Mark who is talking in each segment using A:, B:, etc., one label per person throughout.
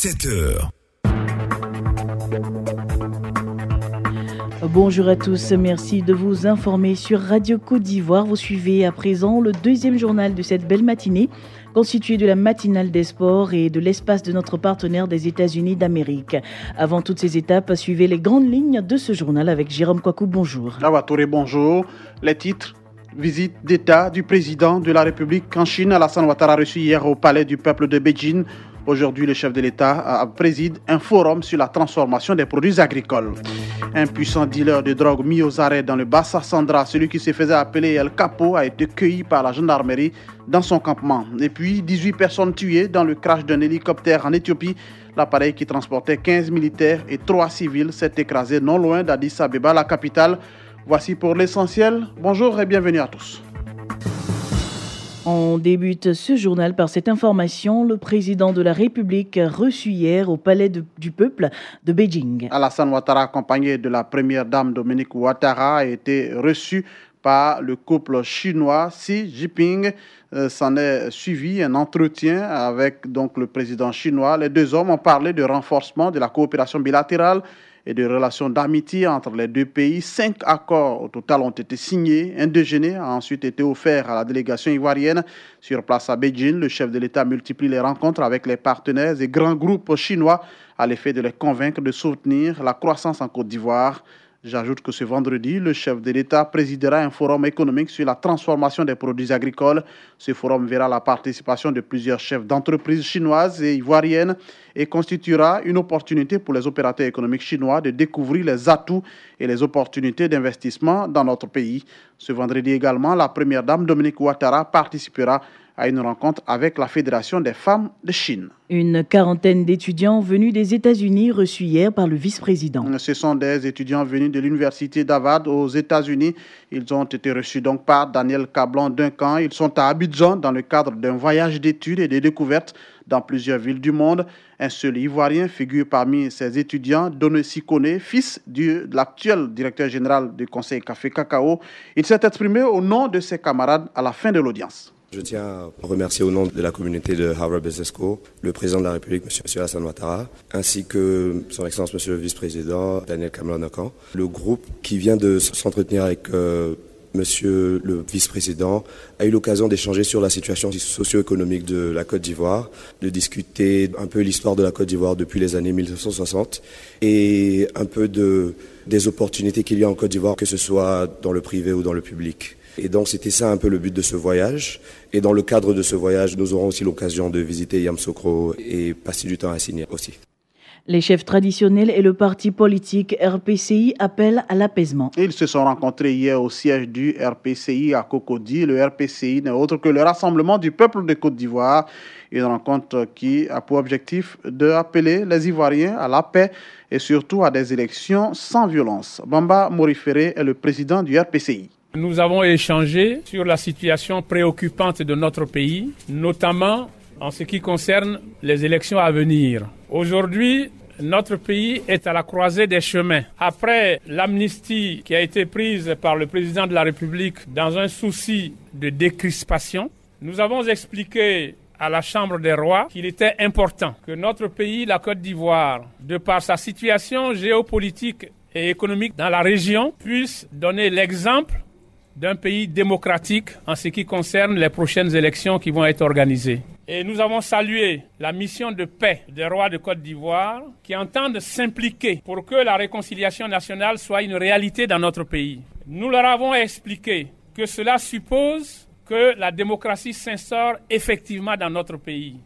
A: 7h.
B: Bonjour à tous, merci de vous informer sur Radio Côte d'Ivoire. Vous suivez à présent le deuxième journal de cette belle matinée, constitué de la matinale des sports et de l'espace de notre partenaire des États-Unis d'Amérique. Avant toutes ces étapes, suivez les grandes lignes de ce journal avec Jérôme Kouakou. Bonjour.
C: Awa Touré, bonjour. Les titres. Visite d'État du président de la République en Chine, Alassane Ouattara, reçu hier au palais du peuple de Beijing. Aujourd'hui, le chef de l'État préside un forum sur la transformation des produits agricoles. Un puissant dealer de drogue mis aux arrêts dans le Bassa Sandra, celui qui se faisait appeler El Capo, a été cueilli par la gendarmerie dans son campement. Et puis, 18 personnes tuées dans le crash d'un hélicoptère en Éthiopie. L'appareil qui transportait 15 militaires et 3 civils s'est écrasé non loin d'Addis Abeba, la capitale. Voici pour l'essentiel. Bonjour et bienvenue à tous.
B: On débute ce journal par cette information. Le président de la République reçu hier au palais du peuple de Beijing.
C: Alassane Ouattara, accompagné de la première dame Dominique Ouattara, a été reçu par le couple chinois Xi Jinping. S'en est suivi un entretien avec donc, le président chinois. Les deux hommes ont parlé de renforcement de la coopération bilatérale et de relations d'amitié entre les deux pays. 5 accords au total ont été signés. Un déjeuner a ensuite été offert à la délégation ivoirienne. Sur place à Beijing, le chef de l'État multiplie les rencontres avec les partenaires et grands groupes chinois à l'effet de les convaincre de soutenir la croissance en Côte d'Ivoire. J'ajoute que ce vendredi, le chef de l'État présidera un forum économique sur la transformation des produits agricoles. Ce forum verra la participation de plusieurs chefs d'entreprises chinoises et ivoiriennes et constituera une opportunité pour les opérateurs économiques chinois de découvrir les atouts et les opportunités d'investissement dans notre pays. Ce vendredi également, la première dame Dominique Ouattara participera à une rencontre avec la Fédération des femmes de Chine.
B: Une quarantaine d'étudiants venus des États-Unis reçus hier par le vice-président.
C: Ce sont des étudiants venus de l'université d'Harvard aux États-Unis. Ils ont été reçus donc par Daniel Cablan-Duncan. Ils sont à Abidjan dans le cadre d'un voyage d'études et de découvertes dans plusieurs villes du monde. Un seul Ivoirien figure parmi ces étudiants, Doné Sikone, fils de l'actuel directeur général du Conseil Café Cacao. Il s'est exprimé au nom de ses camarades à la fin de l'audience.
D: Je tiens à remercier au nom de la communauté de Harvard Business School le président de la République, M. Alassane Ouattara, ainsi que son Excellence, M. le vice-président Daniel Cablan-Duncan. Le groupe qui vient de s'entretenir avec Monsieur le vice-président a eu l'occasion d'échanger sur la situation socio-économique de la Côte d'Ivoire, de discuter un peu l'histoire de la Côte d'Ivoire depuis les années 1960 et un peu des opportunités qu'il y a en Côte d'Ivoire, que ce soit dans le privé ou dans le public. Et donc c'était ça un peu le but de ce voyage. Et dans le cadre de ce voyage, nous aurons aussi l'occasion de visiter Yamoussoukro et passer du temps à Signé aussi.
B: Les chefs traditionnels et le parti politique RPCI appellent à l'apaisement.
C: Ils se sont rencontrés hier au siège du RPCI à Cocody. Le RPCI n'est autre que le Rassemblement du peuple de Côte d'Ivoire. Une rencontre qui a pour objectif d'appeler les Ivoiriens à la paix et surtout à des élections sans violence. Bamba Morifere est le président du RPCI.
E: Nous avons échangé sur la situation préoccupante de notre pays, notamment en ce qui concerne les élections à venir. Aujourd'hui, notre pays est à la croisée des chemins. Après l'amnistie qui a été prise par le président de la République dans un souci de décrispation, nous avons expliqué à la Chambre des rois qu'il était important que notre pays, la Côte d'Ivoire, de par sa situation géopolitique et économique dans la région, puisse donner l'exemple d'un pays démocratique en ce qui concerne les prochaines élections qui vont être organisées. Et nous avons salué la mission de paix des rois de Côte d'Ivoire qui entendent s'impliquer pour que la réconciliation nationale soit une réalité dans notre pays. Nous leur avons expliqué que cela suppose que la démocratie s'instaure effectivement dans notre pays.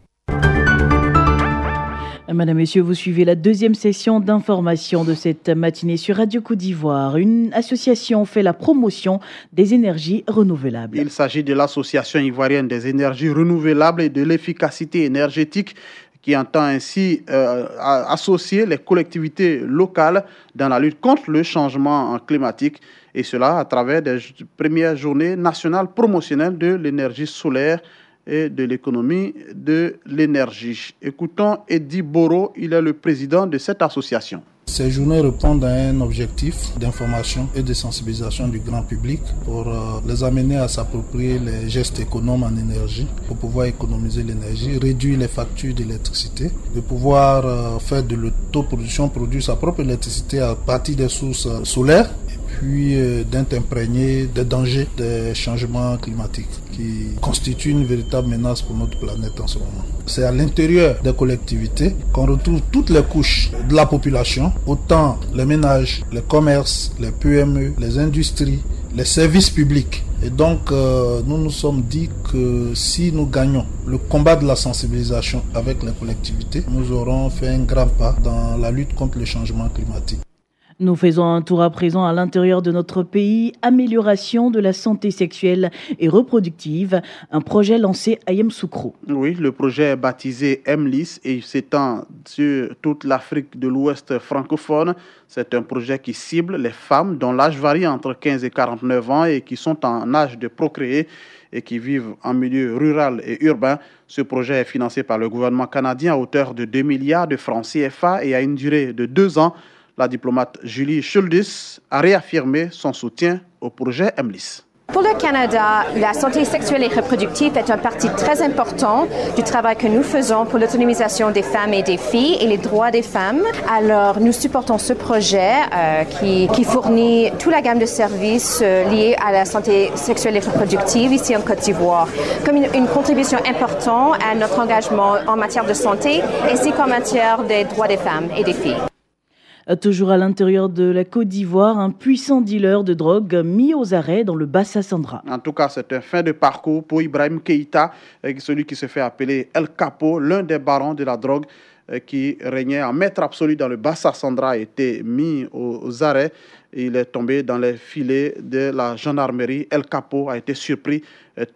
B: Madame, Messieurs, vous suivez la deuxième session d'information de cette matinée sur Radio Côte d'Ivoire. Une association fait la promotion des énergies renouvelables.
C: Il s'agit de l'Association ivoirienne des énergies renouvelables et de l'efficacité énergétique qui entend ainsi associer les collectivités locales dans la lutte contre le changement climatique, et cela à travers des premières journées nationales promotionnelles de l'énergie solaire et de l'économie de l'énergie. Écoutons Eddy Boro, il est le président de cette association.
A: Ces journées répondent à un objectif d'information et de sensibilisation du grand public pour les amener à s'approprier les gestes économes en énergie, pour pouvoir économiser l'énergie, réduire les factures d'électricité, de pouvoir faire de l'autoproduction, produire sa propre électricité à partir des sources solaires, et puis d'être imprégné des dangers des changements climatiques qui constituent une véritable menace pour notre planète en ce moment. C'est à l'intérieur des collectivités qu'on retrouve toutes les couches de la population, autant les ménages, les commerces, les PME, les industries, les services publics. Et donc, nous nous sommes dit que si nous gagnons le combat de la sensibilisation avec les collectivités, nous aurons fait un grand pas dans la lutte contre le changement climatique.
B: Nous faisons un tour à présent à l'intérieur de notre pays. Amélioration de la santé sexuelle et reproductive, un projet lancé à Yamoussoukro.
C: Oui, le projet est baptisé MLIS et s'étend sur toute l'Afrique de l'Ouest francophone. C'est un projet qui cible les femmes dont l'âge varie entre 15 et 49 ans et qui sont en âge de procréer et qui vivent en milieu rural et urbain. Ce projet est financé par le gouvernement canadien à hauteur de 2 milliards de francs CFA et a une durée de 2 ans. La diplomate Julie Schuldis a réaffirmé son soutien au projet MLIS.
F: Pour le Canada, la santé sexuelle et reproductive est un partie très important du travail que nous faisons pour l'autonomisation des femmes et des filles et les droits des femmes. Alors, nous supportons ce projet qui fournit toute la gamme de services liés à la santé sexuelle et reproductive ici en Côte d'Ivoire, comme une contribution importante à notre engagement en matière de santé ainsi qu'en matière des droits des femmes et des filles.
B: Toujours à l'intérieur de la Côte d'Ivoire, un puissant dealer de drogue mis aux arrêts dans le Bassa-Sandra.
C: En tout cas, c'est un fin de parcours pour Ibrahim Keïta, celui qui se fait appeler El Capo, l'un des barons de la drogue qui régnait en maître absolu dans le Bassa-Sandra, a été mis aux arrêts. Il est tombé dans les filets de la gendarmerie. El Capo a été surpris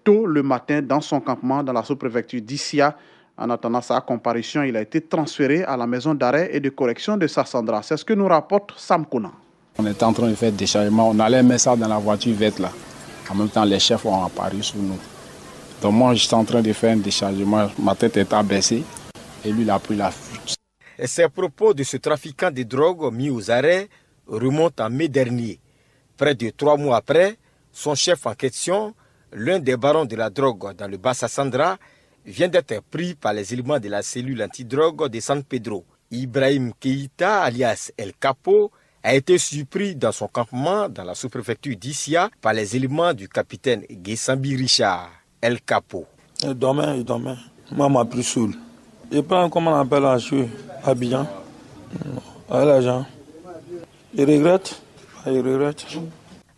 C: tôt le matin dans son campement dans la sous-préfecture d'Issia. En attendant sa comparution, il a été transféré à la maison d'arrêt et de correction de Sassandra. C'est ce que nous rapporte Sam Kona.
G: On était en train de faire des déchargement. On allait mettre ça dans la voiture verte là. En même temps, les chefs ont apparu sur nous. Donc moi, j'étais en train de faire un déchargement. Ma tête était abaissée et lui, il a pris la fuite.
H: Ces propos de ce trafiquant de drogue mis aux arrêts remontent en mai dernier. Près de 3 mois après, son chef en question, l'un des barons de la drogue dans le Bassa-Sandra, vient d'être pris par les éléments de la cellule antidrogue de San Pedro. Ibrahim Keïta, alias El Capo, a été surpris dans son campement dans la sous-préfecture d'Issia par les éléments du capitaine Guessambi Richard. El Capo.
I: Il dormait. Moi, m'a pris saoul. Je prends, comment on appelle à jouer, Abidjan. Avec l'argent. Il regrette.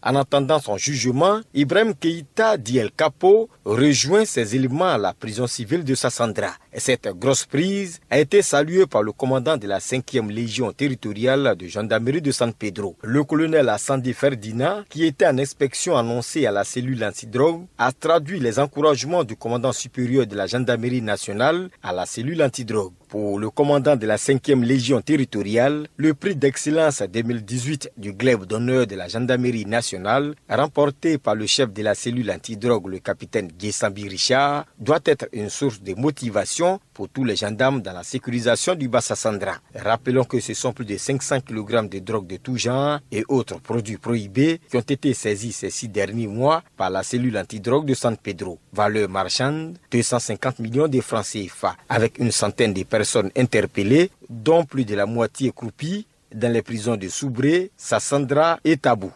H: En attendant son jugement, Ibrahim Keïta, dit El Capo, rejoint ses éléments à la prison civile de Sassandra. Et cette grosse prise a été saluée par le commandant de la 5e Légion territoriale de gendarmerie de San Pedro. Le colonel Assandi Ferdinand, qui était en inspection annoncée à la cellule antidrogue, a traduit les encouragements du commandant supérieur de la gendarmerie nationale à la cellule antidrogue. Pour le commandant de la 5e Légion territoriale, le prix d'excellence 2018 du glaive d'honneur de la gendarmerie nationale, remporté par le chef de la cellule antidrogue, le capitaine Guessambi Richard, doit être une source de motivation pour tous les gendarmes dans la sécurisation du Bassa-Sandra. Rappelons que ce sont plus de 500 kg de drogue de tout genre et autres produits prohibés qui ont été saisis ces 6 derniers mois par la cellule antidrogue de San Pedro. Valeur marchande, 250 millions de francs CFA, avec une centaine de personnes interpellées, dont plus de la moitié croupies dans les prisons de Soubré, Sassandra et Tabou.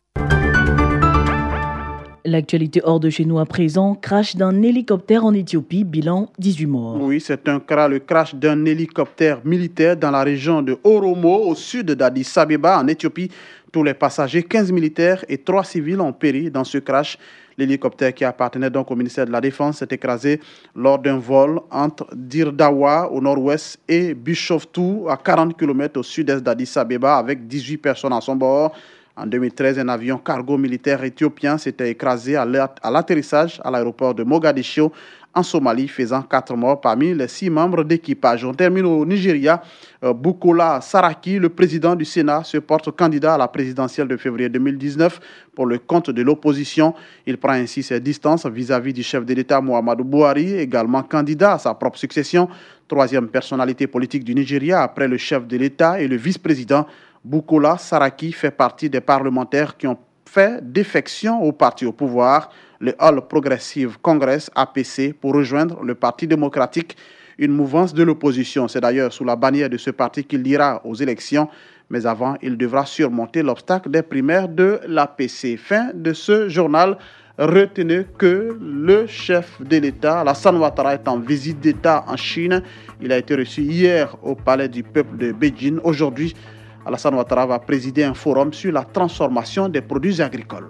B: L'actualité hors de chez nous à présent, crash d'un hélicoptère en Éthiopie, bilan 18 morts.
C: Oui, c'est le crash d'un hélicoptère militaire dans la région de Oromo, au sud d'Addis Abeba, en Éthiopie. Tous les passagers, 15 militaires et 3 civils ont péri dans ce crash. L'hélicoptère qui appartenait donc au ministère de la Défense s'est écrasé lors d'un vol entre Dirdawa au nord-ouest et Bishoftu à 40 km au sud-est d'Addis Abeba avec 18 personnes à son bord. En 2013, un avion cargo militaire éthiopien s'était écrasé à l'atterrissage à l'aéroport de Mogadiscio, en Somalie, faisant 4 morts parmi les 6 membres d'équipage. On termine au Nigeria. Bukola Saraki, le président du Sénat, se porte candidat à la présidentielle de février 2019 pour le compte de l'opposition. Il prend ainsi ses distances vis-à-vis du chef de l'État Muhammadu Buhari, également candidat à sa propre succession. 3e personnalité politique du Nigeria après le chef de l'État et le vice-président. Bukola Saraki fait partie des parlementaires qui ont fait défection au parti au pouvoir, le All Progressive Congress APC, pour rejoindre le Parti démocratique, une mouvance de l'opposition. C'est d'ailleurs sous la bannière de ce parti qu'il ira aux élections, mais avant, il devra surmonter l'obstacle des primaires de l'APC. Fin de ce journal. Retenez que le chef de l'État, Alassane Ouattara, est en visite d'État en Chine. Il a été reçu hier au Palais du Peuple de Beijing. Aujourd'hui, Alassane Ouattara va présider un forum sur la transformation des produits agricoles.